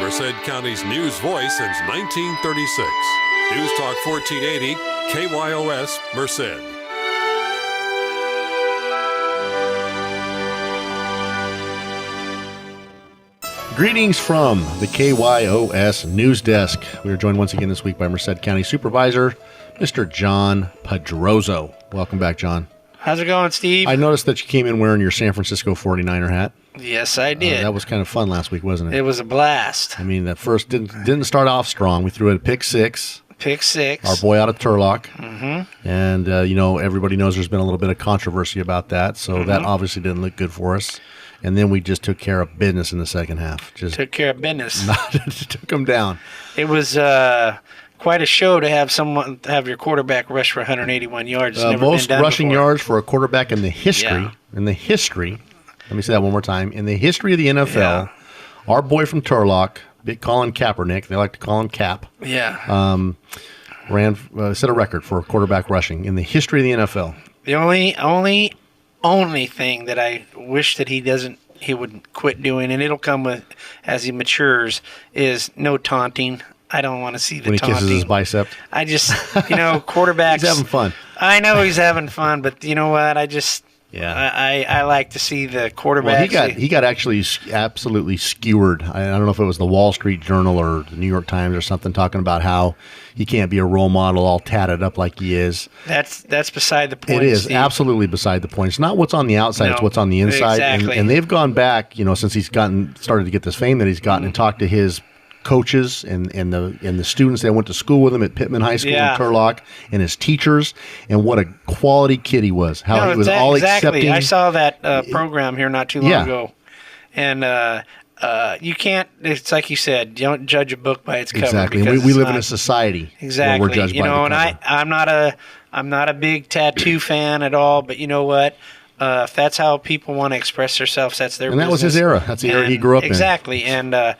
Merced County's news voice since 1936. News Talk 1480, KYOS, Merced. Greetings from the KYOS News Desk. We are joined once again this week by Merced County Supervisor, Mr. John Pedroso. Welcome back, John. How's it going, Steve? I noticed that you came in wearing your San Francisco 49er hat. Yes, I did. That was kind of fun last week, wasn't it? It was a blast. I mean, that first didn't start off strong. We threw it a pick six. Pick six. Our boy out of Turlock. Mm-hmm. And, everybody knows there's been a little bit of controversy about that, so that obviously didn't look good for us. And then we just took care of business in the second half. Took care of business. Took them down. It was quite a show to have your quarterback rush for 181 yards. Most rushing before. yards for a quarterback in the history. Yeah. Let me say that one more time. In the history of the NFL, our boy from Turlock, Big Colin Kaepernick, they like to call him Cap. Yeah. Set a record for quarterback rushing in the history of the NFL. The only thing that I wish that he would quit doing, and it'll come with as he matures, is no taunting. I don't want to see the taunting. When he kisses his bicep. I just, quarterbacks. He's having fun. I know he's having fun, but you know what? I like to see the quarterback. Well, he got actually absolutely skewered. I don't know if it was the Wall Street Journal or the New York Times or something talking about how he can't be a role model all tatted up like he is. That's beside the point. It is Steve. Absolutely beside the point. It's not what's on the outside; it's what's on the inside. Exactly. And they've gone back, since he's started to get this fame that he's gotten, and talked to his coaches and the students that went to school with him at Pittman High School in Turlock, and his teachers, and what a quality kid he was. How he was all accepting. I saw that program here not too long ago, and you can't. It's like you said, you don't judge a book by its cover. Exactly. We live in a society where we're judged by the cover. And I'm not a big tattoo fan at all, but you know what? If that's how people want to express themselves, that's their business. And that was his era. That's the era he grew up in. Exactly. And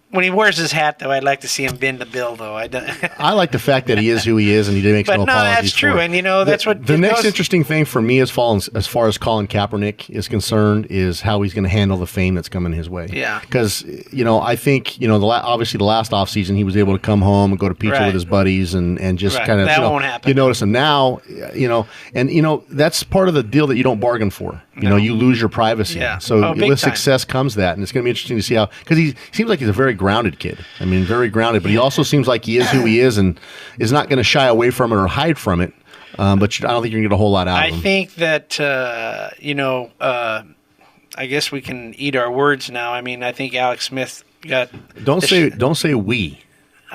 when he wears his hat, though, I'd like to see him bend the bill, though. I like the fact that he is who he is, and he makes no apologies. But no, that's true, and that's what the next interesting thing for me as far as Colin Kaepernick is concerned is how he's going to handle the fame that's coming his way. Yeah, because I think obviously the last offseason he was able to come home and go to pizza with his buddies and just kind of that won't happen. You notice him now, and that's part of the deal that you don't bargain for. You lose your privacy. Yeah. So with success comes that, and it's going to be interesting to see how, because he seems like he's a very grounded kid. I mean, very grounded, but he also seems like he is who he is and is not going to shy away from it or hide from it. But I don't think you're going to get a whole lot out of him. I think that, I guess we can eat our words now. I mean, I think Alex Smith got... Don't say we.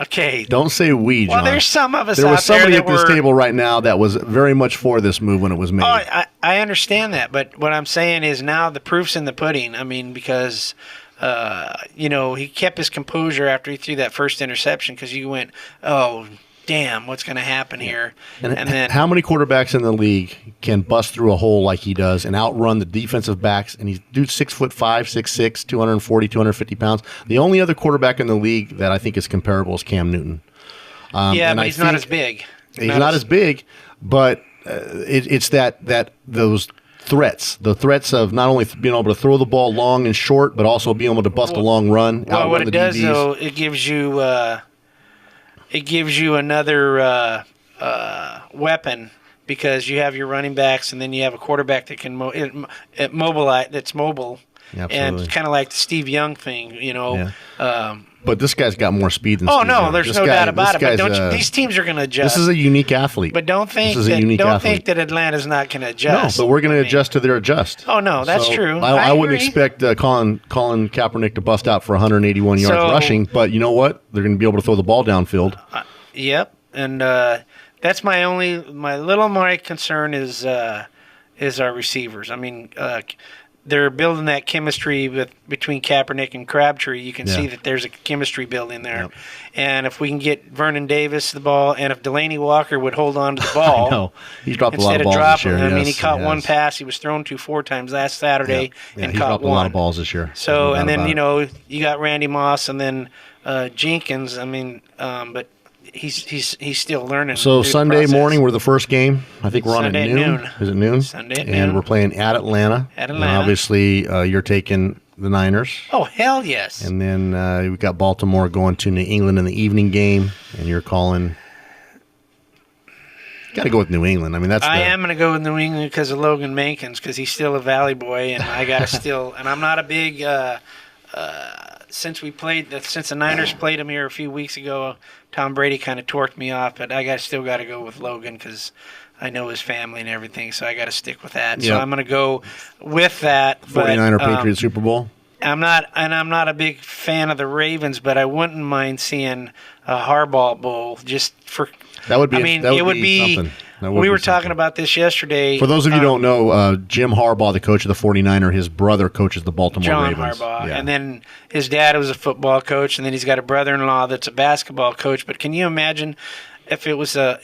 Okay. Don't say we, John. Well, there's some of us there out was somebody there at this table right now that was very much for this move when it was made. Oh, I understand that, but what I'm saying is now the proof's in the pudding. I mean, because... he kept his composure after he threw that first interception because you went, oh, damn, what's going to happen here? And then how many quarterbacks in the league can bust through a hole like he does and outrun the defensive backs? And he's 6'5", 6'6", 240, 250 pounds. The only other quarterback in the league that I think is comparable is Cam Newton. But he's not as big. He's not as big, but it's those threats. The threats of not only being able to throw the ball long and short, but also being able to bust a long run. Well, what it does, though, it gives you another weapon because you have your running backs, and then you have a quarterback that can mobilize. That's mobile. Absolutely. And kind of like the Steve Young thing, But this guy's got more speed than Steve Young. No, there's no doubt about it. But these teams are going to adjust. This is a unique athlete. But don't think that Atlanta's not going to adjust. No, but we're going to adjust to their adjust. Oh, no, that's true. I wouldn't expect Colin Kaepernick to bust out for 181 yards rushing, but you know what? They're going to be able to throw the ball downfield. Yep, and that's my concern is our receivers. I mean, they're building that chemistry between Kaepernick and Crabtree. You can see that there's a chemistry building there. Yep. And if we can get Vernon Davis the ball, and if Delaney Walker would hold on to the ball. I know. He's dropped a lot of balls this year. I mean, he caught one pass. He was thrown to 4 times last Saturday and he caught dropped one. a lot of balls this year. So, and then, you got Randy Moss and then Jenkins. I mean, but he's still learning. So Sunday morning, we're the first game. I think we're on at noon. Is it noon? Sunday at noon. And we're playing at Atlanta. At Atlanta. And obviously, you're taking the Niners. Oh, hell yes. And then we've got Baltimore going to New England in the evening game, and you're calling. Got to go with New England. I mean, I am going to go with New England because of Logan Mankins, because he's still a Valley boy, and I got to still. And I'm not a big. Since the Niners played him here a few weeks ago, Tom Brady kind of torqued me off, but still got to go with Logan because I know his family and everything, so I got to stick with that. Yep. So I'm going to go with that. 49er Patriots Super Bowl. I'm not a big fan of the Ravens, but I wouldn't mind seeing a Harbaugh Bowl just for. That would be. It would be something. We were talking about this yesterday. For those of you who don't know, Jim Harbaugh, the coach of the 49er, his brother coaches the Baltimore Ravens. John Harbaugh. Yeah. And then his dad was a football coach, and then he's got a brother-in-law that's a basketball coach. But can you imagine if it is a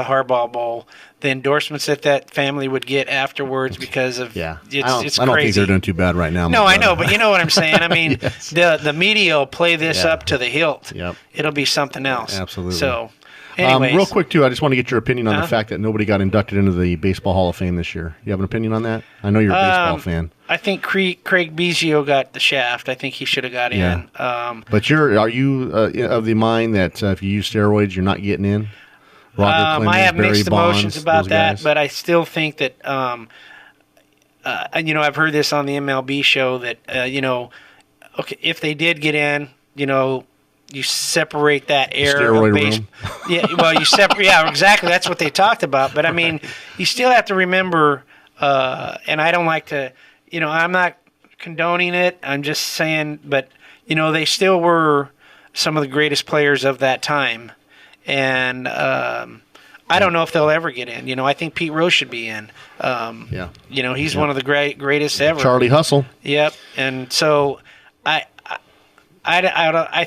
Harbaugh Bowl, the endorsements that family would get afterwards because of it's crazy. I don't think they're doing too bad right now. No, I know, but you know what I'm saying. I mean, yes. the media will play this up to the hilt. Yep. It'll be something else. Absolutely. So, anyways, real quick too, I just want to get your opinion on the fact that nobody got inducted into the Baseball Hall of Fame this year. You have an opinion on that? I know you're a baseball fan. I think Craig Biggio got the shaft. I think he should have got in. But are you of the mind that if you use steroids, you're not getting in? I have mixed emotions about that, but I still think that, I've heard this on the MLB show that, okay, if they did get in, you separate that air steroid of base. Yeah, well, you separate. Yeah, exactly. That's what they talked about. But I mean, you still have to remember, and I don't like to, I'm not condoning it. I'm just saying, but they still were some of the greatest players of that time. And I don't know if they'll ever get in. I think Pete Rose should be in. He's one of the greatest ever. Charlie Hustle. Yep. And so I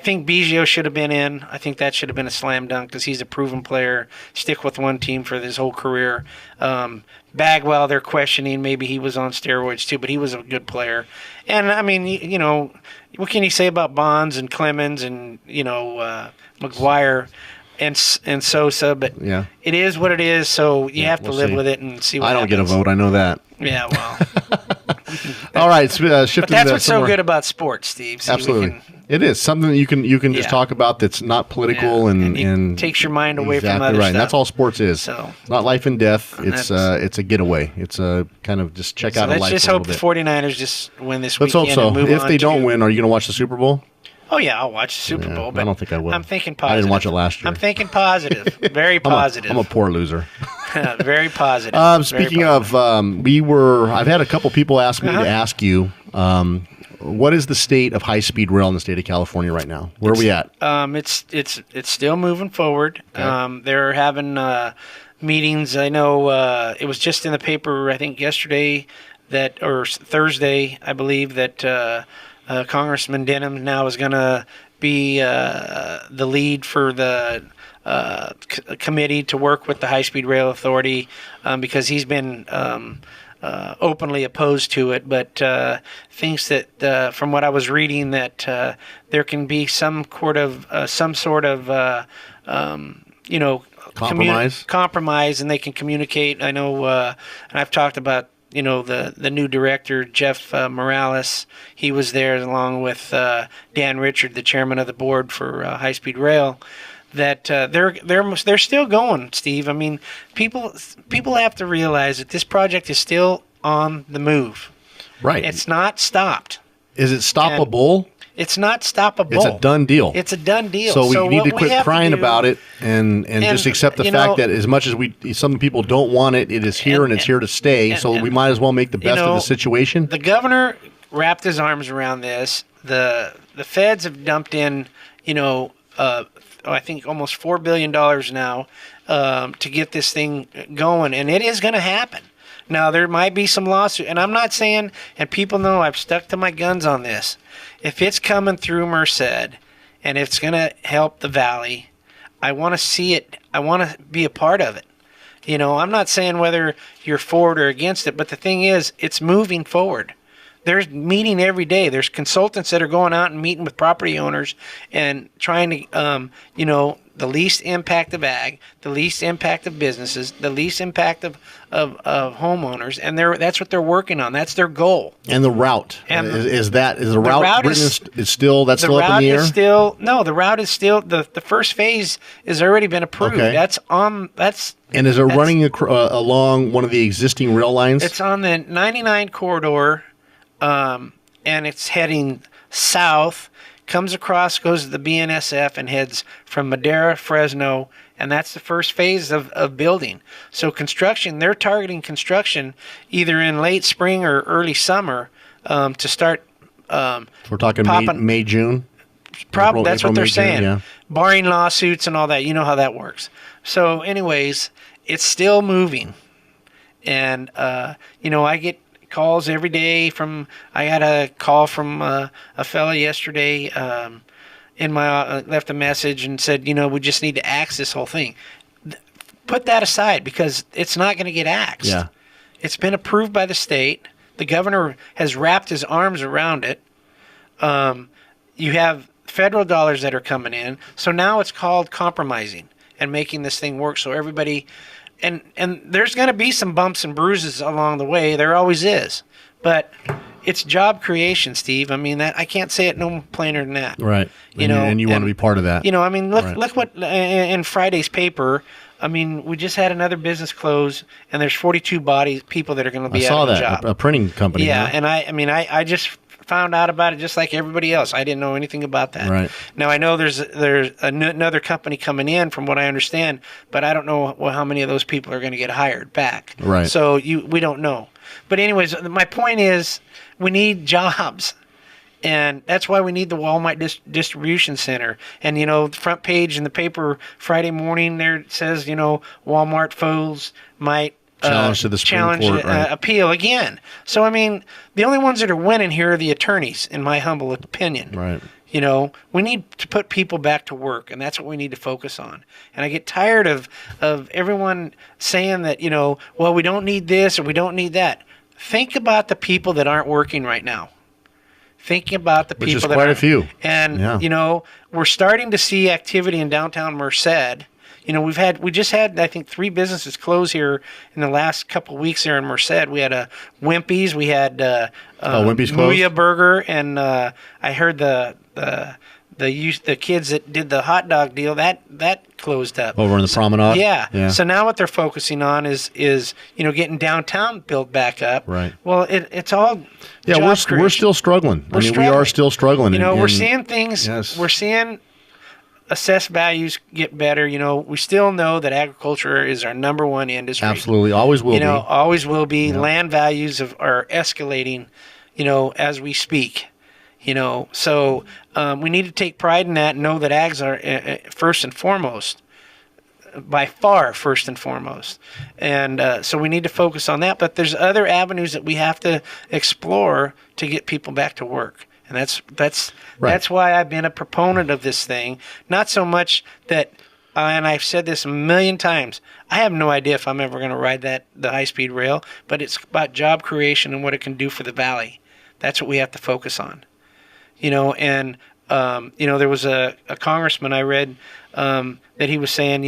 think Biggio should have been in. I think that should have been a slam dunk because he's a proven player. Stick with one team for his whole career. Bagwell, they're questioning. Maybe he was on steroids too, but he was a good player. And, I mean, what can you say about Bonds and Clemens and, McGuire? And Sosa, but it is what it is, so you have to live with it and see what happens. I don't get a vote, I know that. Yeah, well. All right, shifting. But that's what's so good about sports, Steve. See, absolutely. It is something that you can just talk about that's not political and takes your mind away from other right. stuff. And that's all sports is. So, it's not life and death. It's a getaway. It's a kind of just check out a life. Let's just hope the 49ers just win this weekend. Let's hope so. And move if they don't win, are you going to watch the Super Bowl? Oh, yeah, I'll watch the Super Bowl. But I don't think I will. I'm thinking positive. I didn't watch it last year. I'm thinking positive. Very positive. I'm a poor loser. Very positive. Speaking of, I've had a couple people ask me to ask you, what is the state of high-speed rail in the state of California right now? Where are we at? It's still moving forward. Okay. They're having meetings. I know it was just in the paper, I think yesterday or Thursday, I believe, that Congressman Denham now is going to be the lead for the committee to work with the High-Speed Rail Authority because he's been openly opposed to it, but thinks that from what I was reading that there can be some sort of compromise, and they can communicate. I know, and I've talked about the new director, Jeff Morales. He was there along with Dan Richard, the chairman of the board for High Speed Rail. That they're still going, Steve. I mean, people have to realize that this project is still on the move. Right. It's not stopped. Is it stoppable? It's not stoppable. It's a done deal. It's a done deal. So we need to quit crying about it and just accept the fact that as much as some people don't want it, it is here and it's here to stay. So we might as well make the best of the situation. The governor wrapped his arms around this. The feds have dumped in, I think almost $4 billion now to get this thing going, and it is going to happen. Now, there might be some lawsuit, and I'm not saying, and people know I've stuck to my guns on this. If it's coming through Merced and it's going to help the valley, I want to see it. I want to be a part of it. I'm not saying whether you're for it or against it, but the thing is, it's moving forward. They're meeting every day. There's consultants that are going out and meeting with property owners and trying to, the least impact of ag, the least impact of businesses, the least impact of homeowners, and that's what they're working on. That's their goal. And the route is the route still up in the air? The route is still the first phase has already been approved. Okay. And is it running along one of the existing rail lines? It's on the 99 corridor, and it's heading south. Comes across, goes to the BNSF, and heads from Madera, Fresno, and that's the first phase of building. So construction, they're targeting construction either in late spring or early summer to start. So we're talking May, June? Probably, that's what they're saying. Yeah. Barring lawsuits and all that. You know how that works. So anyways, it's still moving. And, I get calls every day I got a call from a fella yesterday left a message and said, we just need to axe this whole thing. Put that aside because it's not going to get axed. Yeah. It's been approved by the state. The governor has wrapped his arms around it. You have federal dollars that are coming in. So now it's called compromising and making this thing work so everybody... And there's going to be some bumps and bruises along the way. There always is. But it's job creation, Steve. I mean, I can't say it no plainer than that. Right. And you want to be part of that. Look what in Friday's paper, we just had another business close, and there's 42 people that are going to be out of the job. I saw that, a printing company. Yeah, huh? and I just found out about it just like everybody else. I didn't know anything about that. Right. Now, I know there's another company coming in from what I understand, but I don't know how many of those people are going to get hired back. Right. So we don't know. But anyways, my point is we need jobs. And that's why we need the Walmart distribution center. And, the front page in the paper Friday morning there it says, Walmart foes might challenge to the Supreme Court, right? Appeal again. So, the only ones that are winning here are the attorneys, in my humble opinion. Right. We need to put people back to work, and that's what we need to focus on. And I get tired of everyone saying that, we don't need this or we don't need that. Think about the people that aren't working right now. Think about the people that aren't. Which is quite a few. And, we're starting to see activity in downtown Merced. We just had, I think, 3 businesses close here in the last couple of weeks here in Merced. We had a Wimpy's, we had Wimpy's Muya Burger, and I heard the kids that did the hot dog deal that closed up over in the promenade. Yeah. So now what they're focusing on is getting downtown built back up. Right. Well, it's all we're still struggling. We are still struggling. We're seeing things. Yes. We're seeing assessed values get better. We still know that agriculture is our number one industry. Absolutely, always will be. Always will be. Yeah. Land values are escalating, as we speak. So we need to take pride in that and know that ags are first and foremost, by far first and foremost. And so we need to focus on that. But there's other avenues that we have to explore to get people back to work. And that's why I've been a proponent of this thing. Not so much that, and I've said this a million times, I have no idea if I'm ever going to ride the high-speed rail, but it's about job creation and what it can do for the valley. That's what we have to focus on. There was a congressman I read that he was saying,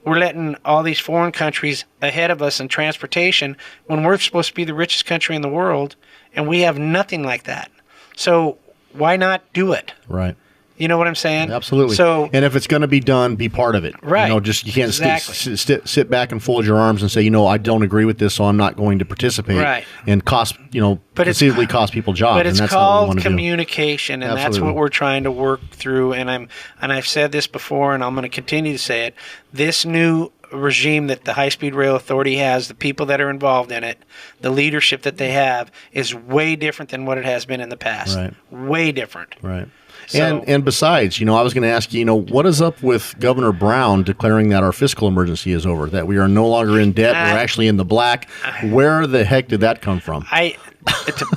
we're letting all these foreign countries ahead of us in transportation when we're supposed to be the richest country in the world, and we have nothing like that. So why not do it? Right. You know what I'm saying? Absolutely. So, and if it's going to be done, be part of it. Right. You can't sit back and fold your arms and say, I don't agree with this, so I'm not going to participate. Right. And conceivably cost people jobs. But it's and that's called communication, and Absolutely. that's what we're trying to work through. And I've said this before, and I'm going to continue to say it. This new regime that the High-Speed Rail Authority has, the people that are involved in it, the leadership that they have, is way different than what it has been in the past. Right. Way different. Right. So, and besides, I was going to ask you, what is up with Governor Brown declaring that our fiscal emergency is over, that we are no longer in debt, we're actually in the black? Where the heck did that come from?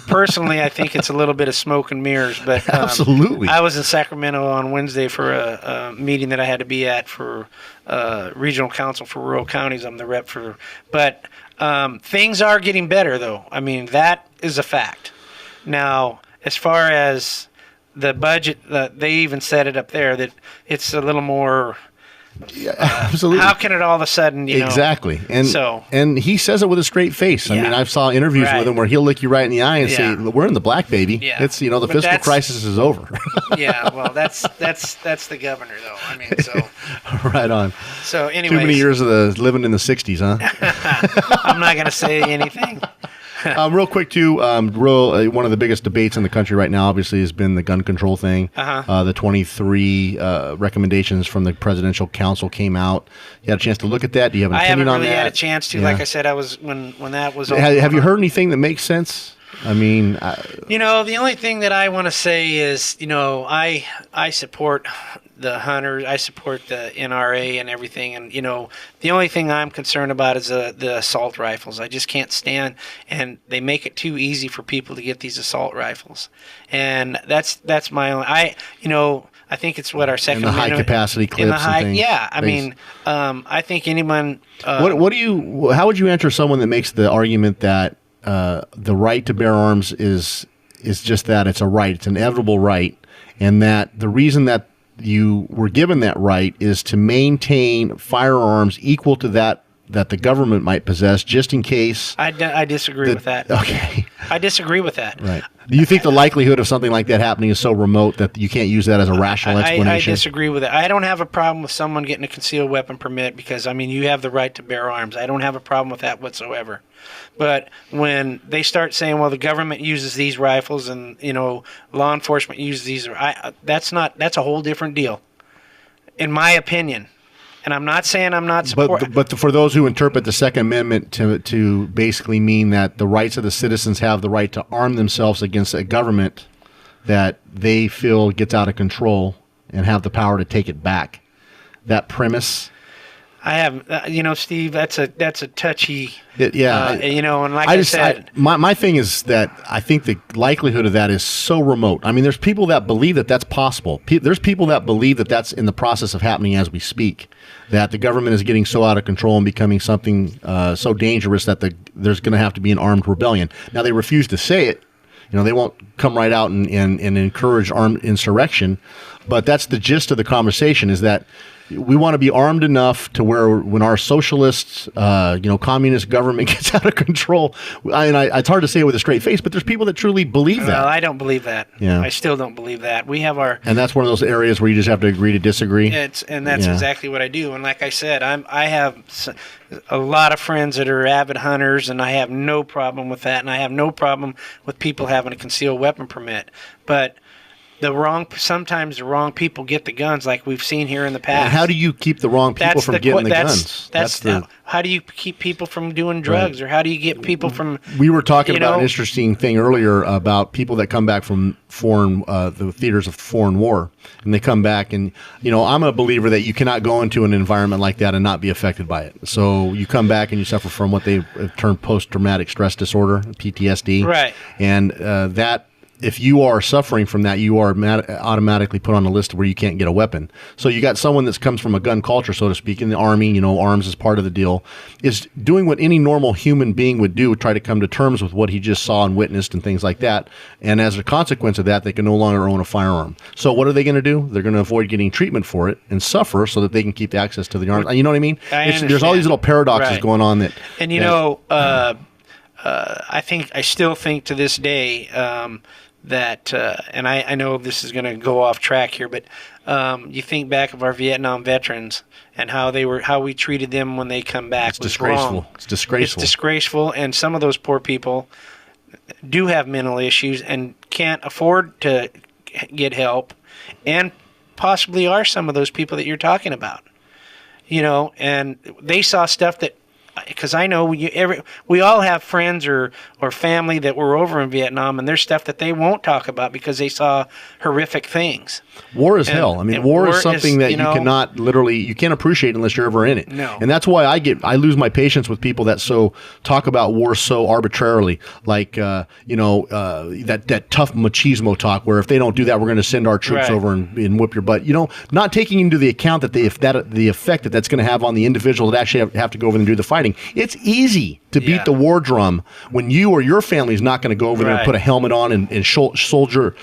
Personally, I think it's a little bit of smoke and mirrors. But absolutely, I was in Sacramento on Wednesday for a meeting that I had to be at for Regional Council for Rural Counties. I'm the rep for, but things are getting better, though. That is a fact. Now, as far as the budget, they even said it up there that it's a little more. Yeah, absolutely. How can it all of a sudden, exactly? And he says it with a straight face. I mean, I saw interviews with him where he'll look you right in the eye and say, "We're in the black, baby. Yeah. It's the fiscal crisis is over." Yeah, well, that's the governor, though. I mean, so right on. So anyway, too many years of living in the '60s, huh? I'm not going to say anything. Real quick, too, one of the biggest debates in the country right now, obviously, has been the gun control thing. The 23 recommendations from the Presidential Council came out. You had a chance to look at that? Do you have an opinion on that? I haven't really had a chance to. Yeah. Like I said, I was when that was. Have you heard anything that makes sense? I mean, the only thing that I want to say is, I support the hunters. I support the NRA and everything. And, the only thing I'm concerned about is the assault rifles. I just can't stand, and they make it too easy for people to get these assault rifles. And that's my own, I think it's what our second and the high capacity clips and things. Yeah. I mean, I think anyone. How would you answer someone that makes the argument that the right to bear arms is just that? It's a right. It's an inevitable right. And that the reason that you were given that right is to maintain firearms equal to that the government might possess, just in case. I disagree with that. Okay. I disagree with that. Right. Do you think the likelihood of something like that happening is so remote that you can't use that as a rational explanation? I disagree with it. I don't have a problem with someone getting a concealed weapon permit because, you have the right to bear arms. I don't have a problem with that whatsoever. But when they start saying, well, the government uses these rifles and, law enforcement uses these, that's a whole different deal, in my opinion. And I'm not saying I'm not supporting. But for those who interpret the Second Amendment to basically mean that the rights of the citizens have the right to arm themselves against a government that they feel gets out of control and have the power to take it back, that premise. I have, Steve. That's a touchy. And like I said, my thing is that I think the likelihood of that is so remote. I mean, there's people that believe that that's possible. There's people that believe that that's in the process of happening as we speak. That the government is getting so out of control and becoming something so dangerous that there's going to have to be an armed rebellion. Now, they refuse to say it. They won't come right out and encourage armed insurrection. But that's the gist of the conversation, is that we want to be armed enough to where when our socialist, communist government gets out of control, it's hard to say it with a straight face, but there's people that truly believe that. Well, I don't believe that. Yeah. I still don't believe that. We have our... And that's one of those areas where you just have to agree to disagree. That's exactly what I do. And like I said, I have a lot of friends that are avid hunters, and I have no problem with that, and I have no problem with people having a concealed weapon permit. But... sometimes the wrong people get the guns, like we've seen here in the past. And how do you keep the wrong people from getting the guns? How do you keep people from doing drugs, or how do you get people from? We were talking about an interesting thing earlier about people that come back from the theaters of foreign war, and they come back, and I'm a believer that you cannot go into an environment like that and not be affected by it. So you come back and you suffer from what they term post-traumatic stress disorder, PTSD, right? And that. If you are suffering from that, you are automatically put on a list where you can't get a weapon. So you got someone that comes from a gun culture, so to speak, in the Army, arms is part of the deal, is doing what any normal human being would do, try to come to terms with what he just saw and witnessed and things like that. And as a consequence of that, they can no longer own a firearm. So what are they going to do? They're going to avoid getting treatment for it and suffer so that they can keep access to the arms. You know what I mean? There's all these little paradoxes going on that. And I still think to this day that, and I know this is going to go off track here, but you think back of our Vietnam veterans and how we treated them when they come back. It's disgraceful. It's disgraceful. It's disgraceful, and some of those poor people do have mental issues and can't afford to get help, and possibly are some of those people that you're talking about. And they saw stuff that. Because I know we all have friends or family that were over in Vietnam, and there's stuff that they won't talk about because they saw horrific things. War is hell. I mean, war is something that you cannot you can't appreciate unless you're ever in it. No. And that's why I lose my patience with people that talk about war so arbitrarily, like that tough machismo talk where if they don't do that, we're going to send our troops over and whip your butt. Not taking into the account that the effect that's going to have on the individual that actually have to go over and do the fighting. happening. It's easy to beat the war drum when you or your family is not going to go over there and put a helmet on and soldier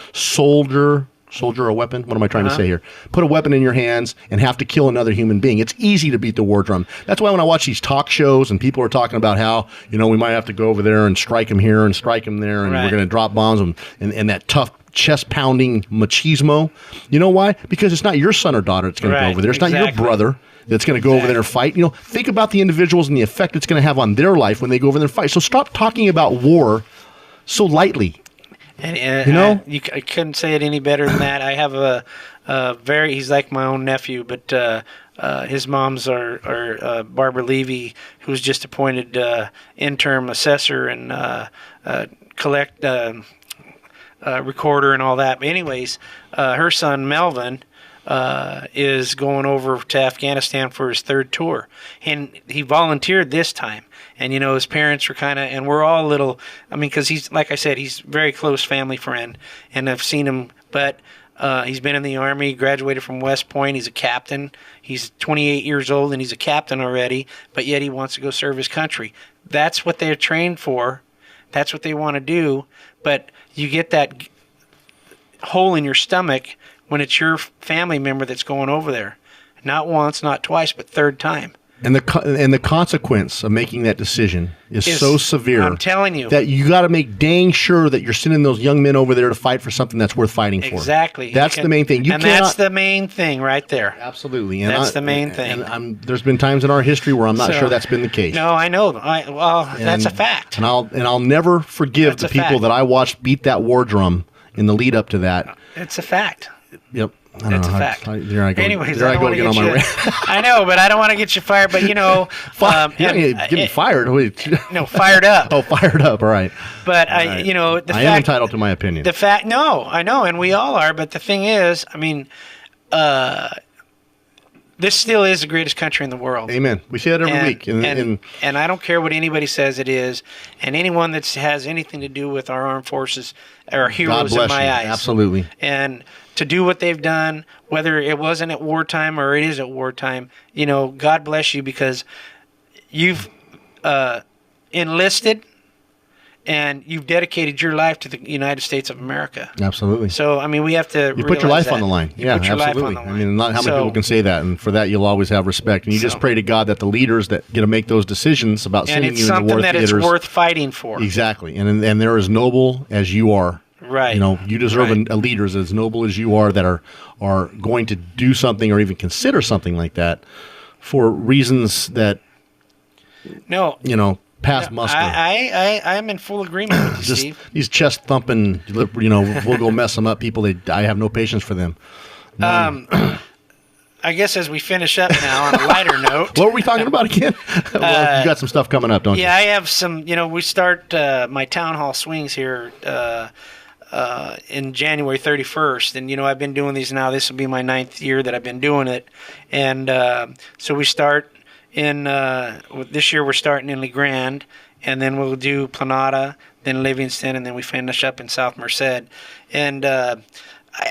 a weapon. What am I trying to say here? Put a weapon in your hands and have to kill another human being. It's easy to beat the war drum. That's why when I watch these talk shows and people are talking about how, we might have to go over there and strike them here and strike them there, and we're going to drop bombs and that tough chest pounding machismo. You know why? Because it's not your son or daughter that's going to go over there. It's not your brother that's going to go over there and fight. Think about the individuals and the effect it's going to have on their life when they go over there and fight. So stop talking about war so lightly. And I couldn't say it any better than that. I have he's like my own nephew, but his mom's are Barbara Levy, who's just appointed interim assessor and recorder and all that. But anyways, her son Melvin is going over to Afghanistan for his third tour, and he volunteered this time. And his parents were and we're all a little. Because he's, like I said, he's a very close family friend, and I've seen him. But he's been in the Army, graduated from West Point. He's a captain. He's 28 years old, and he's a captain already. But yet he wants to go serve his country. That's what they're trained for. That's what they want to do. But you get that hole in your stomach when it's your family member that's going over there. Not once, not twice, but third time. And the consequence of making that decision is so severe. I'm telling you. That you got to make dang sure that you're sending those young men over there to fight for something that's worth fighting for. Exactly. That's the main thing. That's the main thing right there. Absolutely. That's the main thing. And there's been times in our history where I'm not sure that's been the case. No, I know. That's a fact. And I'll never forgive the people that I watched beat that war drum in the lead up to that. It's a fact. Yep. That's a fact. There I go. Anyways, there I go again on my rant. I know, but I don't want to get you fired. But get me fired. No, fired up. Oh, fired up. All right. But I am entitled to my opinion. No, I know, and we all are. But the thing is, this still is the greatest country in the world. Amen. We say that every week. And I don't care what anybody says it is, and anyone that has anything to do with our armed forces are heroes in my eyes. Absolutely. And to do what they've done, whether it wasn't at wartime or it is at wartime, God bless you, because you've enlisted and you've dedicated your life to the United States of America. Absolutely. So, we have to You put your life on the line. Yeah, absolutely. Not how many people can say that, and for that you'll always have respect. And you just pray to God that the leaders that get to make those decisions about sending you into war theaters. And it's something that it's worth fighting for. Exactly. And they're as noble as you are. Right. You deserve a leaders as noble as you are that are going to do something or even consider something like that for reasons that pass muster. I'm in full agreement with you, just Steve. These chest thumping, we'll go mess them up people. I have no patience for them. I guess as we finish up now on a lighter note. What were we talking about again? Well, you got some stuff coming up, don't you? Yeah, I have some. We start my town hall swings here in January 31st. And, I've been doing these now. This will be my 9th year that I've been doing it. And so we start in, this year we're starting in LeGrand, and then we'll do Planada, then Livingston, and then we finish up in South Merced. And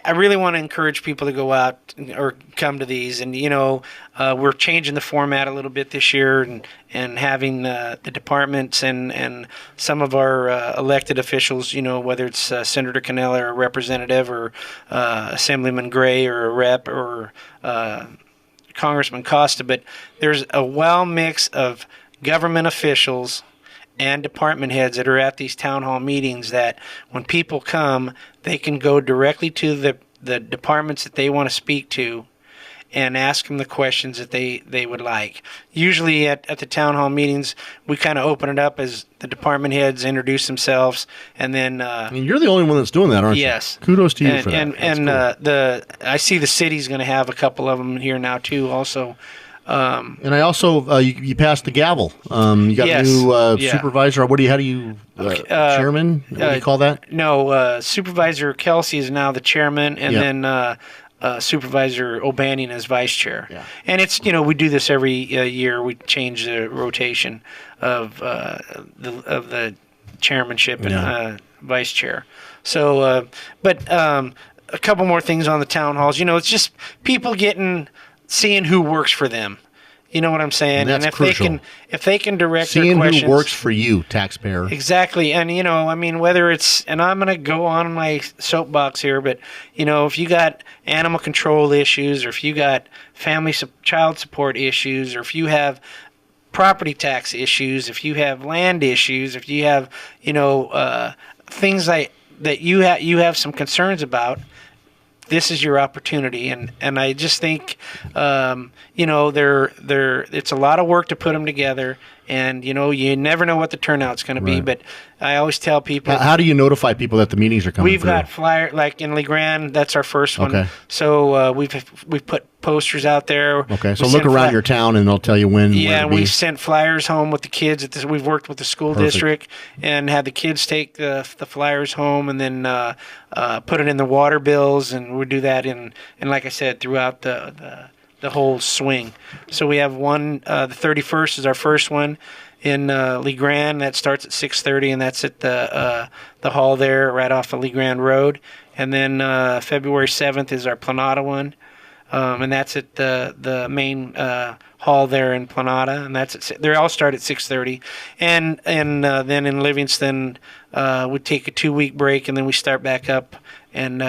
I really want to encourage people to go out or come to these. And, we're changing the format a little bit this year and having the departments and some of our elected officials, whether it's Senator Cannella or a representative or Assemblyman Gray or a rep or Congressman Costa. But there's a well mix of government officials and department heads that are at these town hall meetings that when people come, they can go directly to the departments that they want to speak to and ask them the questions that they would like. Usually at the town hall meetings, we kind of open it up as the department heads introduce themselves, and then... you're the only one that's doing that, aren't you? Yes. Kudos to you for that. And I see the city's going to have a couple of them here now, too, also. And I also you passed the gavel. You got a new supervisor. Or chairman? What do you call that? No, Supervisor Kelsey is now the chairman, and then Supervisor O'Bannon is vice chair. Yeah. And it's we do this every year. We change the rotation of the chairmanship and vice chair. So, but a couple more things on the town halls. It's just people seeing who works for them. You know what I'm saying? And that's if crucial. if they can direct Seeing their questions, who works for you, taxpayer. exactly. And I mean, whether it's, and I'm going to go on my soapbox here, but if you got animal control issues, or if you got child support issues, or if you have property tax issues, if you have land issues, if you have things that you have some concerns about, this is your opportunity. And I just think it's a lot of work to put them together, and you never know what the turnout's going to be. But I always tell people, how do you notify people that the meetings are coming? We've got flyer, like in Legrand, that's our first one. Okay. So we've put posters out there. Okay, so look around your town and they'll tell you when. Yeah, and we've sent flyers home with the kids. We've worked with the school district and had the kids take the flyers home, and then put it in the water bills, and we do that and like I said, throughout the whole swing. So we have one, the 31st is our first one in Legrand. That starts at 6:30, and that's at the hall there right off of Legrand Road. And then February 7th is our Planada one. And that's at the main hall there in Planada, and they all start at 6:30, and then in Livingston we take a 2-week break, and then we start back up and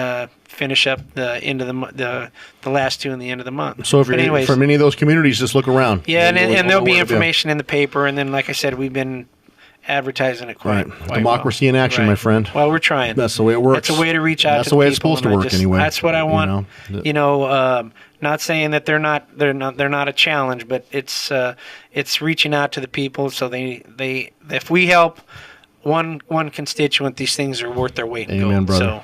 finish up the end of the last two in the end of the month. So if you're from any of those communities, just look around. Yeah, and there'll be information in the paper, and then like I said, we've been advertising it quite democracy well. in action, my friend. Well, we're trying. That's the way it works. That's a way to reach out. That's the way it's supposed to work, anyway. That's what I want. Not saying that they're not a challenge, but it's reaching out to the people, so they if we help one constituent, these things are worth their weight in gold. Amen, brother. So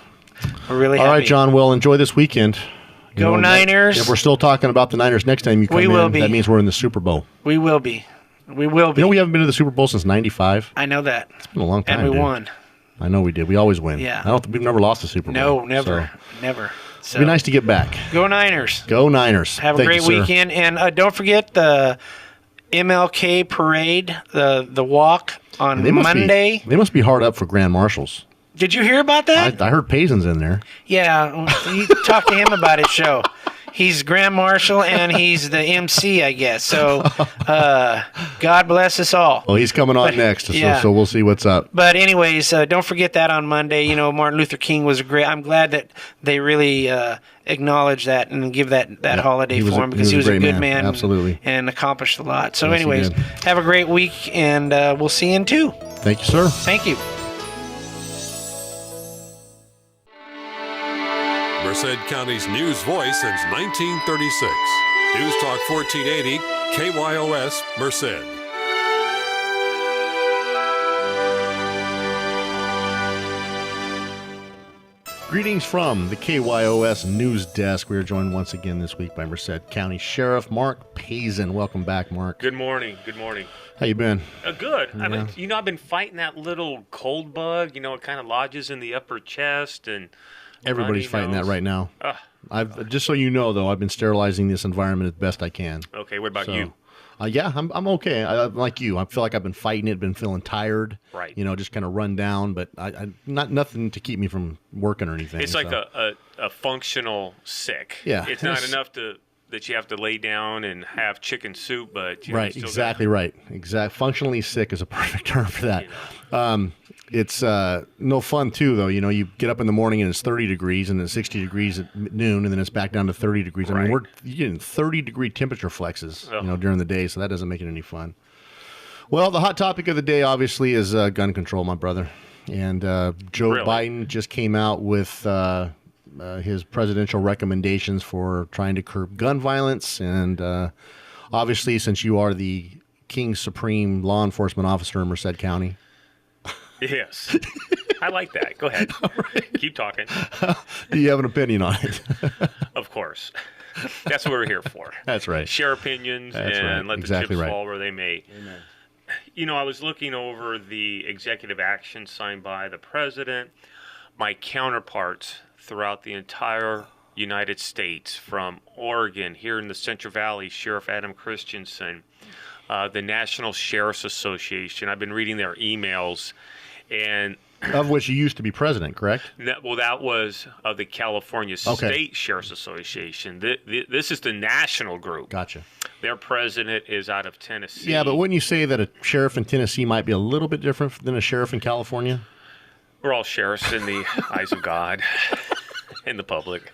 we're really happy. All right, John. Well, enjoy this weekend. Go Niners! If we're still talking about the Niners next time you come in, that means we're in the Super Bowl. We will be. We will be. We haven't been to the Super Bowl since '95. I know that. It's been a long time. And we won. I know we did. We always win. Yeah. We've never lost a Super Bowl. No, never. Never. So, it'd be nice to get back. Go Niners. Go Niners. Have a great weekend. And don't forget the MLK parade, the walk on Monday. They must be hard up for grand marshals. Did you hear about that? I heard Paysen's in there. Yeah. You talk to him about his show. He's Grand Marshal, and he's the MC, I guess. So, God bless us all. Well, he's coming on next, so we'll see what's up. But anyways, don't forget that on Monday. Martin Luther King was great. I'm glad that they really acknowledge that and give that holiday for him, because he was a good man. Absolutely. And accomplished a lot. So anyways, have a great week, and we'll see you in 2. Thank you, sir. Thank you. Merced County's news voice since 1936. News Talk 1480, KYOS, Merced. Greetings from the KYOS News Desk. We are joined once again this week by Merced County Sheriff Mark Paysen. Welcome back, Mark. Good morning. Good morning. How you been? Good. Yeah. I've been fighting that little cold bug. It kind of lodges in the upper chest, and everybody's fighting that right now. I've just so you know, though, I've been sterilizing this environment as best I can. Okay. What about you? Yeah, I'm okay. I'm like you. I feel like I've been fighting it, been feeling tired. Right. Just kind of run down, but I nothing to keep me from working or anything. It's like a functional sick. Yeah. It's not enough that you have to lay down and have chicken soup, but right. Exactly right. Functionally sick is a perfect term for that. It's no fun too, though. You get up in the morning and it's 30 degrees, and it's 60 degrees at noon, and then it's back down to 30 degrees. Right. I mean, we're getting 30-degree temperature flexes, during the day, so that doesn't make it any fun. Well, the hot topic of the day, obviously, is gun control, my brother. And Joe Biden just came out with his presidential recommendations for trying to curb gun violence. And obviously, since you are the King's Supreme Law Enforcement Officer in Merced County. Yes. I like that. Go ahead. Right. Keep talking. Do you have an opinion on it? Of course. That's what we're here for. That's right. Share opinions and let the chips fall where they may. Amen. I was looking over the executive action signed by the president. My counterparts throughout the entire United States, from Oregon, here in the Central Valley, Sheriff Adam Christensen, the National Sheriff's Association. I've been reading their emails, and of which you used to be president, correct? That was of the California State Sheriff's Association. This is the national group. Gotcha. Their president is out of Tennessee. Yeah, but wouldn't you say that a sheriff in Tennessee might be a little bit different than a sheriff in California? We're all sheriffs in the eyes of God, in the public.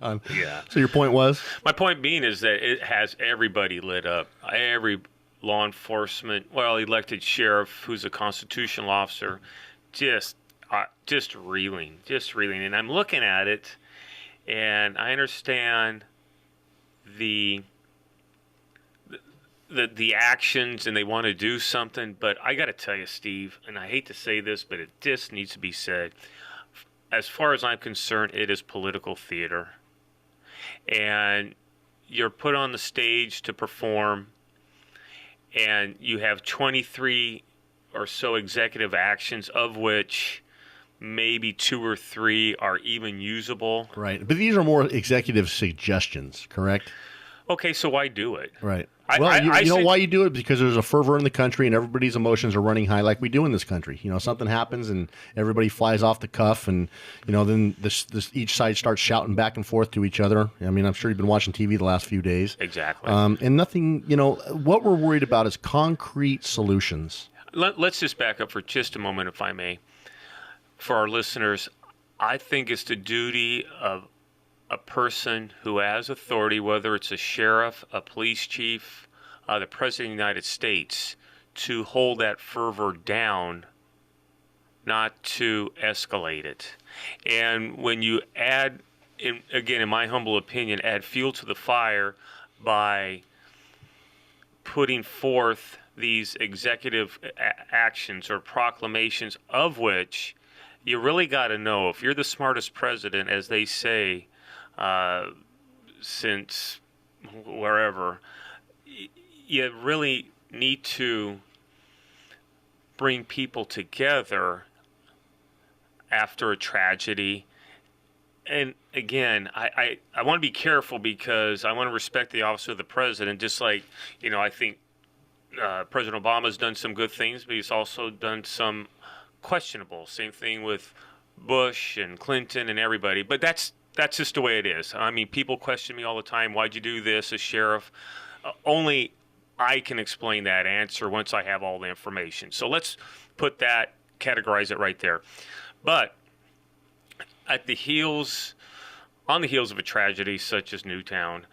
Yeah. So your point was? My point being is that it has everybody lit up. Every law enforcement, elected sheriff who's a constitutional officer, just reeling. And I'm looking at it, and I understand the actions, and they want to do something, but I got to tell you, Steve, and I hate to say this, but it just needs to be said. As far as I'm concerned, it is political theater. And you're put on the stage to perform, and you have 23 or so executive actions, of which maybe 2 or 3 are even usable. Right. But these are more executive suggestions, correct? Okay, so why do it? Right. Well, you know why you do it? Because there's a fervor in the country and everybody's emotions are running high like we do in this country. You know, something happens and everybody flies off the cuff and, you know, then this each side starts shouting back and forth to each other. I mean, I'm sure you've been watching TV the last few days. Exactly. And nothing, you know, what we're worried about is concrete solutions. Let's just back up for just a moment, if I may. For our listeners, I think it's the duty of a person who has authority, whether it's a sheriff, a police chief, the President of the United States, to hold that fervor down, not to escalate it. And when you add, again, in my humble opinion, add fuel to the fire by putting forth these executive actions or proclamations, of which you really got to know, if you're the smartest president, as they say, since wherever, you really need to bring people together after a tragedy. And again, I want to be careful because I want to respect the office of the president, just like, you know, I think President Obama's done some good things, but he's also done some questionable. Same thing with Bush and Clinton and everybody. But that's just the way it is. I mean, people question me all the time, why'd you do this as sheriff? Only I can explain that answer once I have all the information. So let's categorize it right there. But on the heels of a tragedy such as Newtown,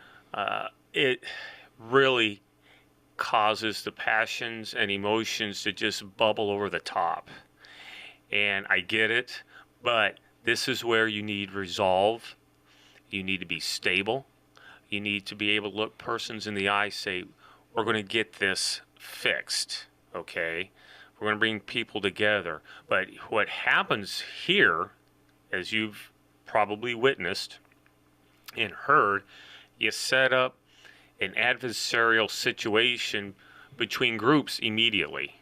it really causes the passions and emotions to just bubble over the top. And I get it, but this is where you need resolve. You need to be stable. You need to be able to look persons in the eye, say, we're going to get this fixed, okay? We're going to bring people together. But what happens here, as you've probably witnessed and heard, you set up an adversarial situation between groups immediately.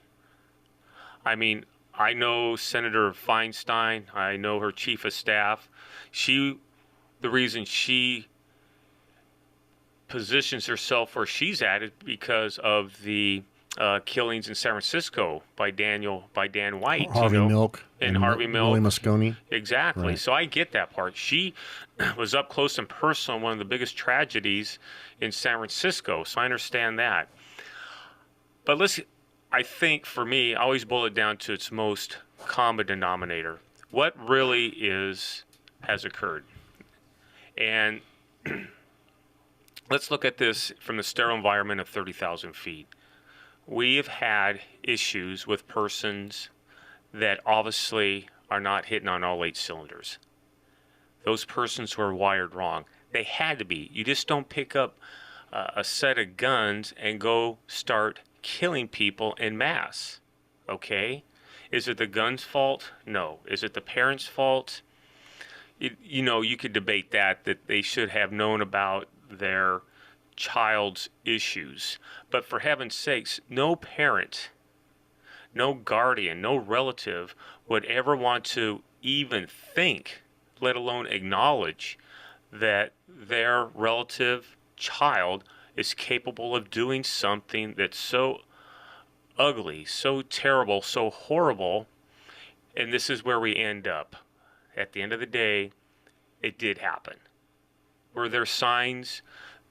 I mean, I know Senator Feinstein. I know her chief of staff. The reason she positions herself where she's at is because of the killings in San Francisco by Dan White, Harvey Milk and Harvey Milk, Willie Moscone. Exactly. Right. So I get that part. She was up close and personal on one of the biggest tragedies in San Francisco, so I understand that. But I think for me, I always boil it down to its most common denominator. What really has occurred? And let's look at this from the sterile environment of 30,000 feet. We have had issues with persons that obviously are not hitting on all 8 cylinders. Those persons were wired wrong. They had to be. You just don't pick up a set of guns and go start killing people en masse, okay? Is it the gun's fault? No. Is it the parents' fault? You could debate that they should have known about their child's issues. But for heaven's sakes, no parent, no guardian, no relative would ever want to even think, let alone acknowledge, that their relative child is capable of doing something that's so ugly, so terrible, so horrible. And this is where we end up. At the end of the day, it did happen. Were there signs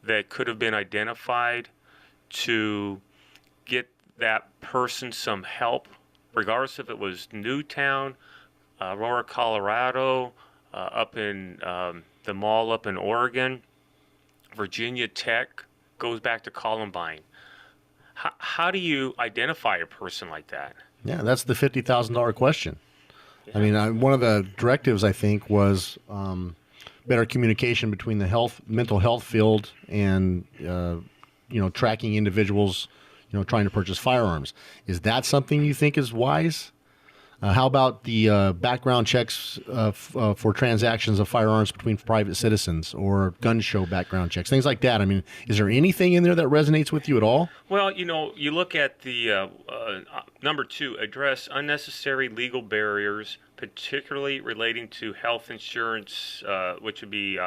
that could have been identified to get that person some help, regardless if it was Newtown, Aurora, Colorado, up in the mall up in Oregon, Virginia Tech, goes back to Columbine. How do you identify a person like that? Yeah, that's the $50,000 question. Yeah. I mean, one of the directives, I think, was better communication between the mental health field and, tracking individuals, trying to purchase firearms. Is that something you think is wise? How about the background checks for transactions of firearms between private citizens, or gun show background checks, things like that? I mean, is there anything in there that resonates with you at all? Well, you look at the number 2, address unnecessary legal barriers, particularly relating to health insurance, which would be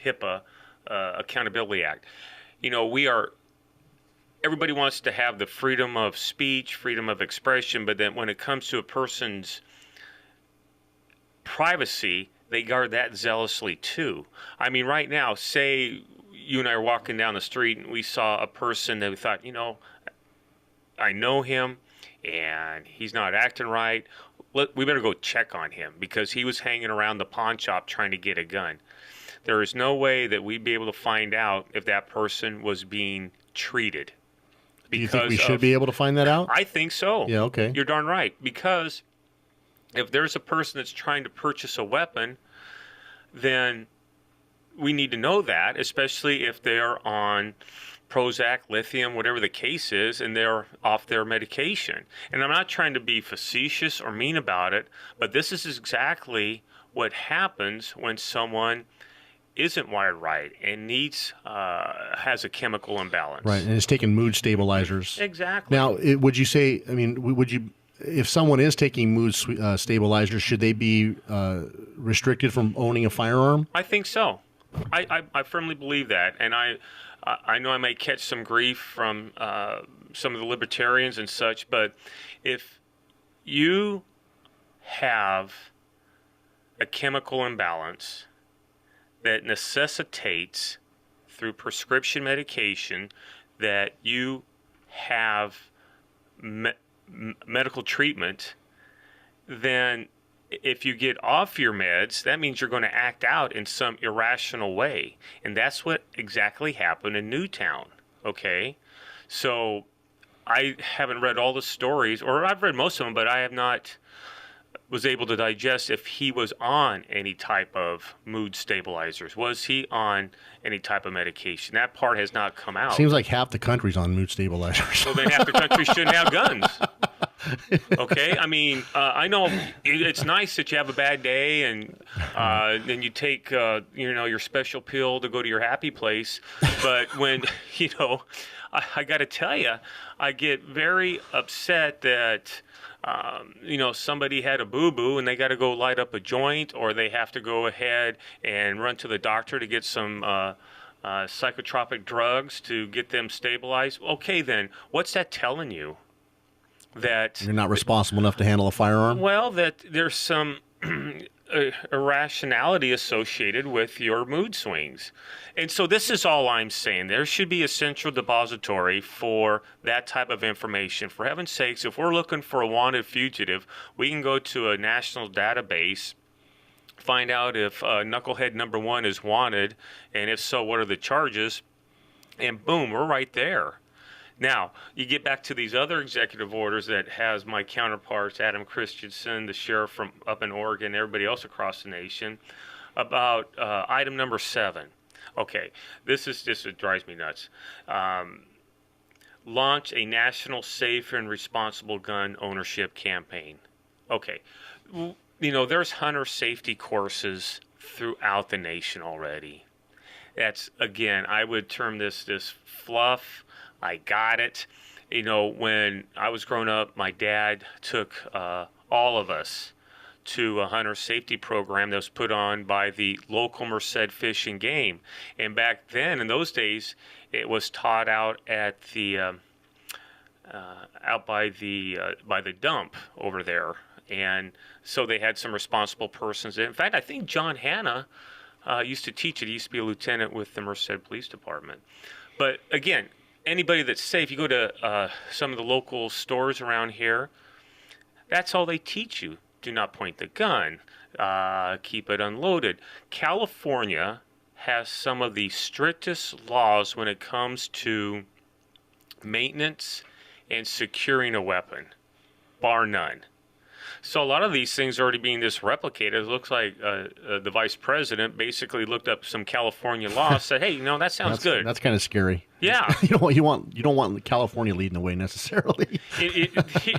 HIPAA, Accountability Act. Everybody wants to have the freedom of speech, freedom of expression, but then when it comes to a person's privacy, they guard that zealously too. I mean, right now, say you and I are walking down the street and we saw a person that we thought, I know him and he's not acting right. We better go check on him because he was hanging around the pawn shop trying to get a gun. There is no way that we'd be able to find out if that person was being treated. Do you think we should be able to find that out? I think so. Yeah, okay. You're darn right. Because if there's a person that's trying to purchase a weapon, then we need to know that, especially if they're on Prozac, lithium, whatever the case is, and they're off their medication. And I'm not trying to be facetious or mean about it, but this is exactly what happens when someone isn't wired right and has a chemical imbalance. Right, and it's taking mood stabilizers. Exactly. Now, would you say, if someone is taking mood stabilizers, should they be restricted from owning a firearm? I think so. I firmly believe that. And I know I may catch some grief from some of the libertarians and such, but if you have a chemical imbalance that necessitates, through prescription medication, that you have medical treatment, then if you get off your meds, that means you're going to act out in some irrational way. And that's what exactly happened in Newtown, okay? So I haven't read all the stories, or I've read most of them, but I have not was able to digest if he was on any type of mood stabilizers. Was he on any type of medication? That part has not come out. Seems like half the country's on mood stabilizers. Well, then half the country shouldn't have guns. Okay? I mean, I know it's nice that you have a bad day and then you take, your special pill to go to your happy place. But when, I got to tell you, I get very upset that somebody had a boo-boo and they got to go light up a joint, or they have to go ahead and run to the doctor to get some psychotropic drugs to get them stabilized. Okay, then, what's that telling you? That you're not responsible enough to handle a firearm? Well, that there's some irrationality associated with your mood swings. And so this is all I'm saying. There should be a central depository for that type of information. For heaven's sakes, if we're looking for a wanted fugitive, we can go to a national database, find out if knucklehead number 1 is wanted, and if so, what are the charges, and boom, we're right there. Now, you get back to these other executive orders that has my counterparts, Adam Christensen, the sheriff from up in Oregon, everybody else across the nation, about item number 7. Okay, this is just, it drives me nuts. Launch a national safe and responsible gun ownership campaign. Okay, there's hunter safety courses throughout the nation already. That's, again, I would term this fluff. I got it. When I was growing up, my dad took all of us to a hunter safety program that was put on by the local Merced Fish and Game. And back then, in those days, it was taught out at the out by the dump over there. And so they had some responsible persons. In fact, I think John Hanna used to teach it. He used to be a lieutenant with the Merced Police Department. But again, anybody that's safe, you go to some of the local stores around here, that's all they teach you. Do not point the gun. Keep it unloaded. California has some of the strictest laws when it comes to maintenance and securing a weapon, bar none. So a lot of these things are already being just replicated. It looks like the vice president basically looked up some California law, said, "Hey, that sounds good." That's kind of scary. Yeah. You don't want California leading the way necessarily.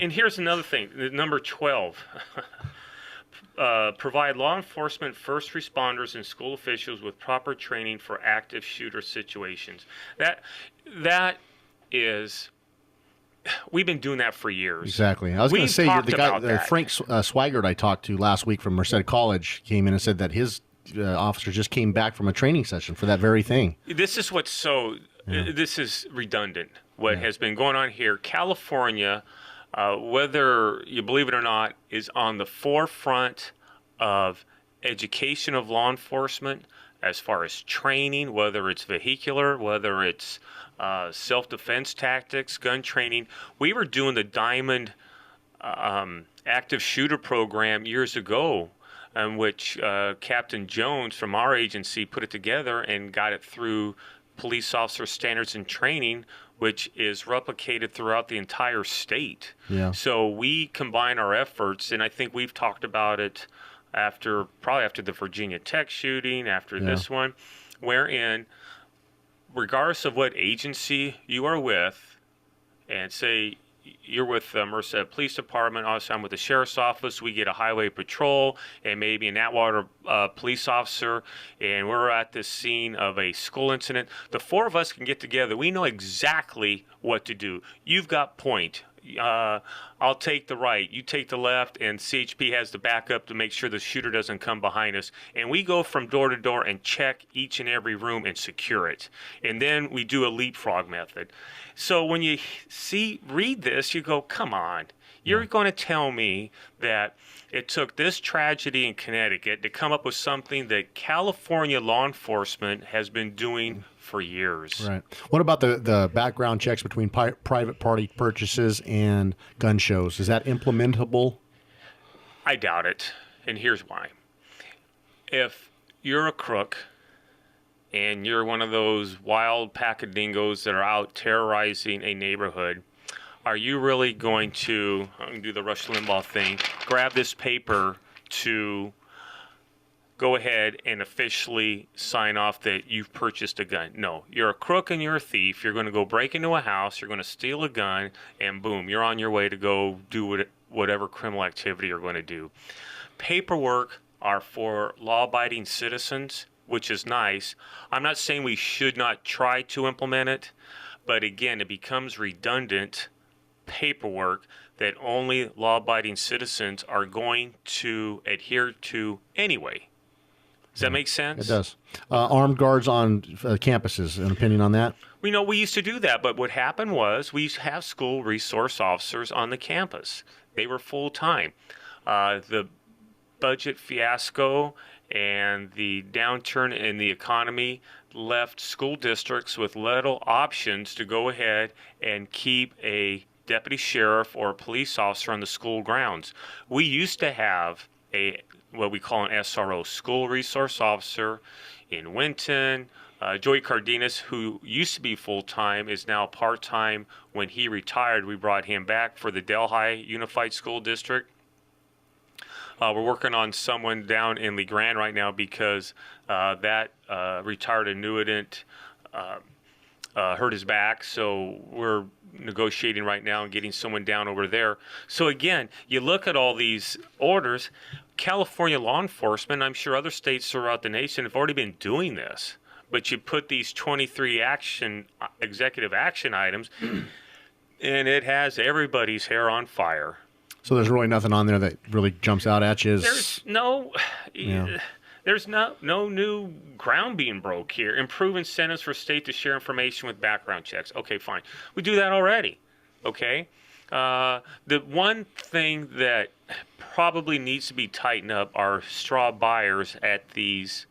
And here's another thing. Number 12. Provide law enforcement, first responders, and school officials with proper training for active shooter situations. That is, we've been doing that for years. Exactly. I was going to say the guy, Frank Swigert, I talked to last week from Merced College, came in and said that his officer just came back from a training session for that very thing. This is what's so. Yeah. This is redundant. What has been going on here, California. Whether you believe it or not, is on the forefront of education of law enforcement as far as training, whether it's vehicular, whether it's self-defense tactics, gun training. We were doing the Diamond active shooter program years ago, in which Captain Jones from our agency put it together and got it through police officer standards and training, which is replicated throughout the entire state. Yeah. So we combine our efforts, and I think we've talked about it probably after the Virginia Tech shooting, after this one, wherein regardless of what agency you are with, and say you're with the Merced Police Department, also I'm with the Sheriff's Office, we get a highway patrol and maybe an Atwater police officer, and we're at the scene of a school incident. The four of us can get together. We know exactly what to do. You've got point. I'll take the right, you take the left, and CHP has the backup to make sure the shooter doesn't come behind us. And we go from door to door and check each and every room and secure it. And then we do a leapfrog method. So when you read this, you go, come on. You're going to tell me that it took this tragedy in Connecticut to come up with something that California law enforcement has been doing for years. Right. What about the background checks between private party purchases and gun shows? Is that implementable? I doubt it, and here's why. If you're a crook and you're one of those wild pack of dingoes that are out terrorizing a neighborhood, are you really going to, I'm going to do the Rush Limbaugh thing, grab this paper to go ahead and officially sign off that you've purchased a gun? No, you're a crook and you're a thief. You're going to go break into a house, you're going to steal a gun, and boom, you're on your way to go do whatever criminal activity you're going to do. Paperwork are for law-abiding citizens, which is nice. I'm not saying we should not try to implement it, but again, it becomes redundant paperwork that only law-abiding citizens are going to adhere to anyway. Does that make sense? It does. Armed guards on campuses, an opinion on that? We know we used to do that, but what happened was we used to have school resource officers on the campus. They were full-time. The budget fiasco and the downturn in the economy left school districts with little options to go ahead and keep a deputy sheriff or a police officer on the school grounds. We used to have what we call an SRO, school resource officer, in Winton. Joey Cardenas, who used to be full-time, is now part-time. When he retired, we brought him back for the Delhi Unified School District. We're working on someone down in Lee Grand right now because that retired annuitant hurt his back, so we're negotiating right now and getting someone down over there. So again, you look at all these orders. California law enforcement, I'm sure other states throughout the nation have already been doing this, but you put these 23 executive action items and it has everybody's hair on fire. So there's really nothing on there that really jumps out at you. There's no new ground being broke here. Improve incentives for state to share information with background checks. Okay, fine. We do that already. Okay. The one thing that probably needs to be tightened up are straw buyers at these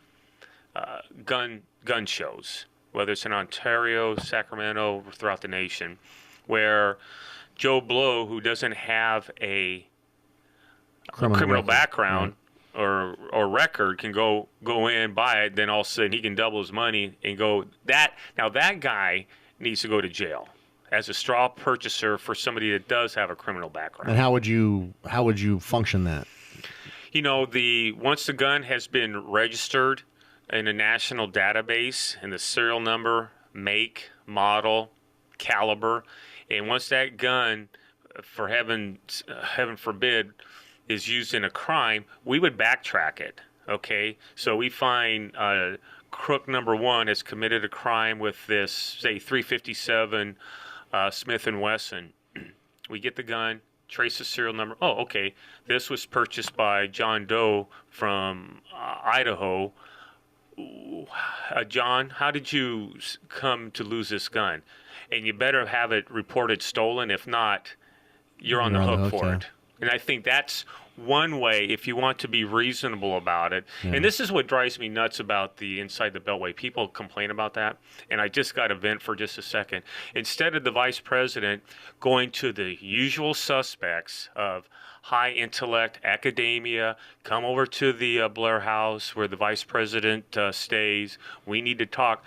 gun shows, whether it's in Ontario, Sacramento, or throughout the nation, where Joe Blow, who doesn't have a criminal background or record, can go in, buy it, then all of a sudden he can double his money and go that. Now that guy needs to go to jail as a straw purchaser for somebody that does have a criminal background. And how would you function that? Once the gun has been registered in a national database and the serial number, make, model, caliber, and once that gun, for heaven forbid, is used in a crime, we would backtrack it. Okay, so we find crook number one has committed a crime with this, say, 357 Smith & Wesson. We get the gun, trace the serial number. Oh, okay, this was purchased by John Doe from Idaho. John, how did you come to lose this gun? And you better have it reported stolen. If not, you're on the hook for it. And I think that's one way, if you want to be reasonable about it. Yeah. And this is what drives me nuts about the Inside the Beltway. People complain about that. And I just got to vent for just a second. Instead of the vice president going to the usual suspects of high intellect, academia, come over to the Blair House where the vice president stays, we need to talk.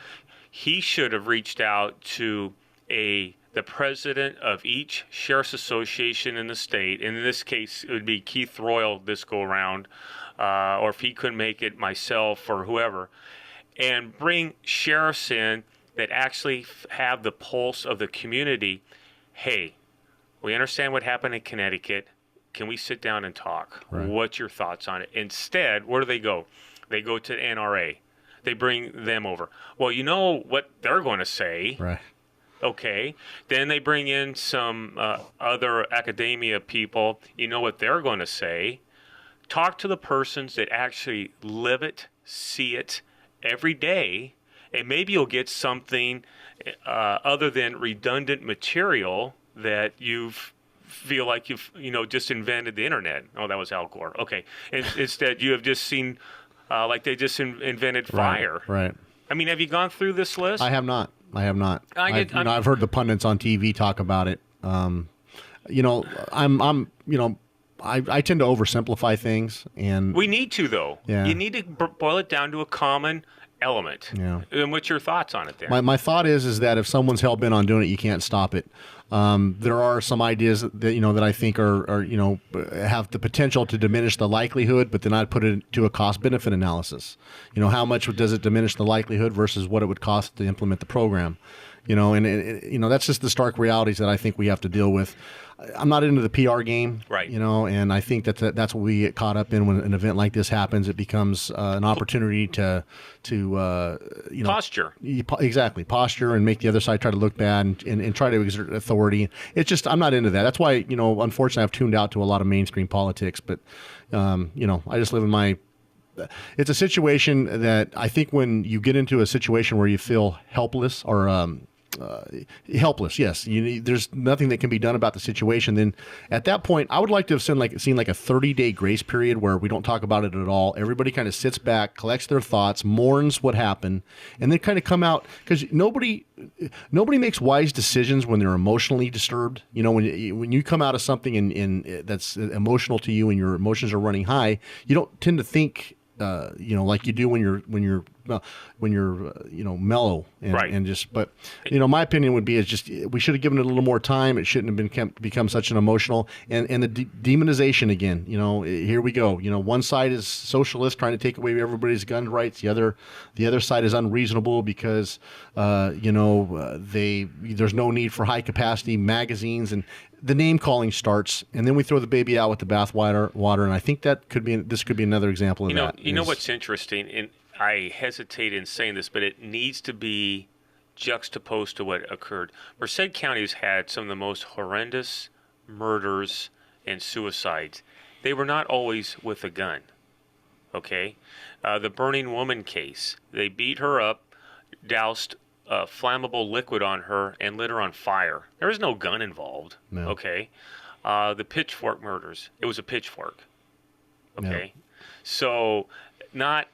He should have reached out to the president of each sheriff's association in the state. In this case, it would be Keith Royal this go around, or if he couldn't make it, myself or whoever, and bring sheriffs in that actually have the pulse of the community. Hey, we understand what happened in Connecticut. Can we sit down and talk? Right. What's your thoughts on it? Instead, where do they go? They go to the NRA. They bring them over. Well, you know what they're going to say. Right. Okay. Then they bring in some other academia people. You know what they're going to say. Talk to the persons that actually live it, see it every day, and maybe you'll get something other than redundant material that feel like you've just invented the internet. Oh, that was Al Gore. Okay. Instead, you have just seen like they just invented fire. Right. I mean, have you gone through this list? I have not. I've heard the pundits on TV talk about it. I tend to oversimplify things, and we need to, though. Yeah. You need to boil it down to a common element. Yeah. And what's your thoughts on it there? My thought is that if someone's hell bent on doing it, you can't stop it. There are some ideas that that I think are have the potential to diminish the likelihood, but then I'd put it to a cost benefit analysis. How much does it diminish the likelihood versus what it would cost to implement the program? And that's just the stark realities that I think we have to deal with. I'm not into the PR game, right? And I think that's what we get caught up in when an event like this happens. It becomes an opportunity to posture, exactly, posture, and make the other side try to look bad and try to exert authority. It's just I'm not into that. That's why unfortunately I've tuned out to a lot of mainstream politics. But I just live in my. It's a situation that I think when you get into a situation where you feel helpless or helpless, yes, there's nothing that can be done about the situation. Then at that point, I would like to have seen like a 30-day grace period where we don't talk about it at all. Everybody kind of sits back, collects their thoughts, mourns what happened, and then kind of come out, because nobody makes wise decisions when they're emotionally disturbed. When you come out of something and that's emotional to you and your emotions are running high, you don't tend to think like you do when you're mellow and, right. And just, but my opinion would be is just we should have given it a little more time. It shouldn't have become such an emotional and the demonization again. Here we go. One side is socialist trying to take away everybody's gun rights. The other side is unreasonable because there's no need for high capacity magazines, and the name calling starts, and then we throw the baby out with the bathwater. And I think this could be another example of that. You know what's interesting, and I hesitate in saying this, but it needs to be juxtaposed to what occurred. Merced County has had some of the most horrendous murders and suicides. They were not always with a gun. Okay, the Burning Woman case, they beat her up, doused flammable liquid on her, and lit her on fire. There was no gun involved. No. Okay, the Pitchfork murders, it was a pitchfork. Okay, so not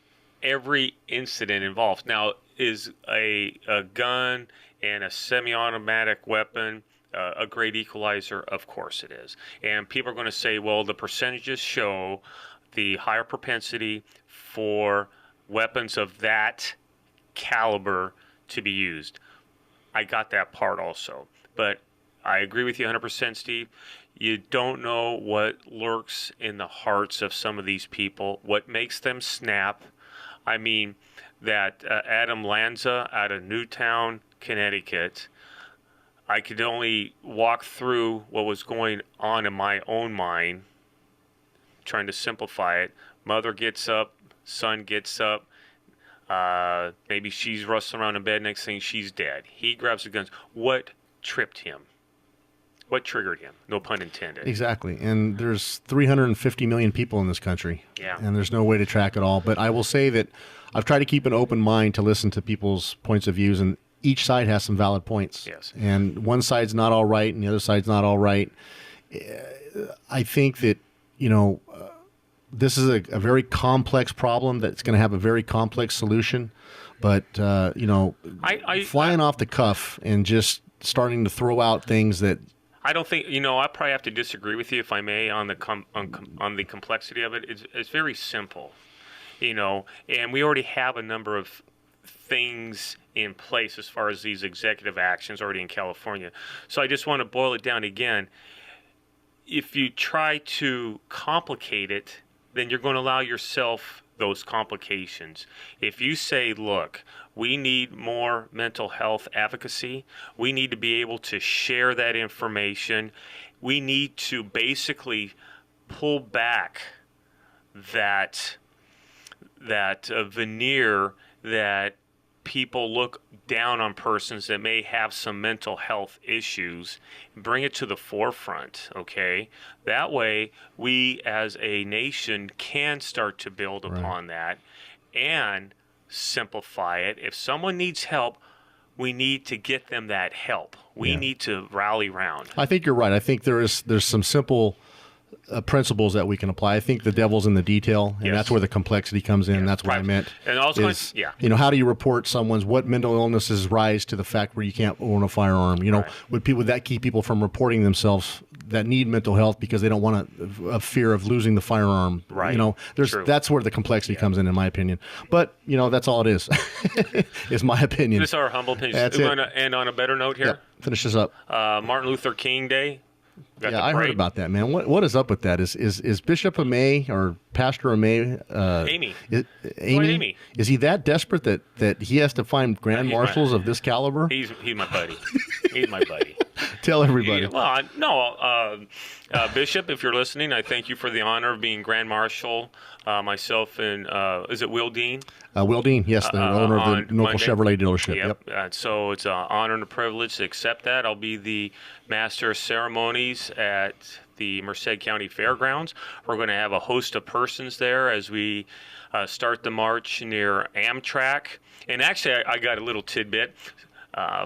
every incident involved. Now, is a gun and a semi-automatic weapon a great equalizer? Of course it is. And people are going to say, well, the percentages show the higher propensity for weapons of that caliber to be used. I got that part also. But I agree with you 100%, Steve. You don't know what lurks in the hearts of some of these people, what makes them snap. I mean, that Adam Lanza out of Newtown, Connecticut, I could only walk through what was going on in my own mind, trying to simplify it. Mother gets up, son gets up, maybe she's rustling around in bed, next thing she's dead. He grabs the guns. What tripped him? What triggered him? No pun intended. Exactly. And there's 350 million people in this country. Yeah. And there's no way to track it all. But I will say that I've tried to keep an open mind to listen to people's points of views, and each side has some valid points. Yes. And one side's not all right and the other side's not all right. I think that, this is a very complex problem that's going to have a very complex solution. But, flying off the cuff and just starting to throw out things that I don't think, I probably have to disagree with you, if I may, on the on the complexity of it. It's very simple, and we already have a number of things in place as far as these executive actions already in California. So I just want to boil it down again. If you try to complicate it, then you're going to allow yourself those complications. If you say, look, we need more mental health advocacy, we need to be able to share that information, we need to basically pull back that veneer that people look down on persons that may have some mental health issues, bring it to the forefront, okay? That way, we as a nation can start to build upon that and simplify it. If someone needs help, we need to get them that help. We need to rally round. I think you're right. I think there's some simple principles that we can apply. I think the devil's in the detail, and that's where the complexity comes in. Yes. That's what I meant. And also, how do you report what mental illnesses rise to the fact where you can't own a firearm? Would that keep people from reporting themselves that need mental health because they don't want a fear of losing the firearm? Right. That's where the complexity comes in my opinion. But that's all it is. Is my opinion. This is our humble opinion. That's We're going to end on a better note here. Yep. Finish this up. Martin Luther King Day. I heard about that, man. What is up with that? Is Bishop Amay or Pastor Amay? Amy. Amy. Is he that desperate that he has to find grand marshals of this caliber? He's my buddy. He's my buddy. Tell everybody. Bishop, if you're listening, I thank you for the honor of being Grand Marshal. Myself and is it Will Dean? Will Dean, yes, the owner of the local Chevrolet dealership. Yep. So it's an honor and a privilege to accept that. I'll be the master of ceremonies at the Merced County Fairgrounds. We're going to have a host of persons there as we start the march near Amtrak. And actually, I got a little tidbit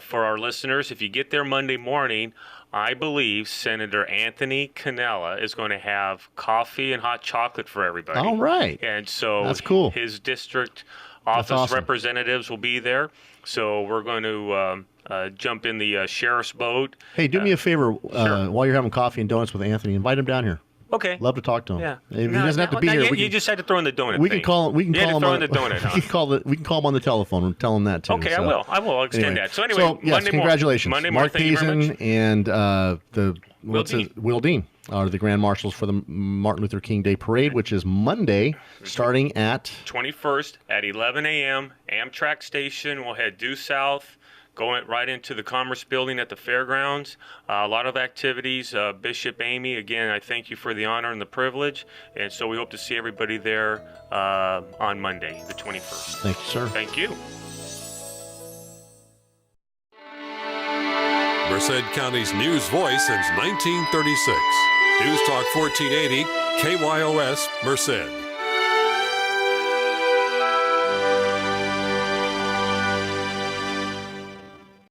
for our listeners. If you get there Monday morning, I believe Senator Anthony Cannella is going to have coffee and hot chocolate for everybody. All right. And so that's cool. His district office representatives will be there. So we're going to jump in the sheriff's boat. Hey, do me a favor. Sure. While you're having coffee and donuts with Anthony, invite him down here. Okay. Love to talk to him. Yeah. He doesn't have to be here. You just had to throw in the donut. We can call him. We can call him on the donut. We can call him on the telephone and tell him that too. Okay, so. I will. I'll extend that. So anyway, yes, congratulations, Monday Mark morning, Payson and Will Dean are the Grand Marshals for the Martin Luther King Day Parade, which is Monday, starting at 21st at 11 a.m. Amtrak station. We'll head due south, going right into the Commerce Building at the fairgrounds. A lot of activities. Bishop Amy, again, I thank you for the honor and the privilege. And so we hope to see everybody there on Monday, the 21st. Thank you, sir. Thank you. Merced County's news voice since 1936. News Talk 1480, KYOS, Merced.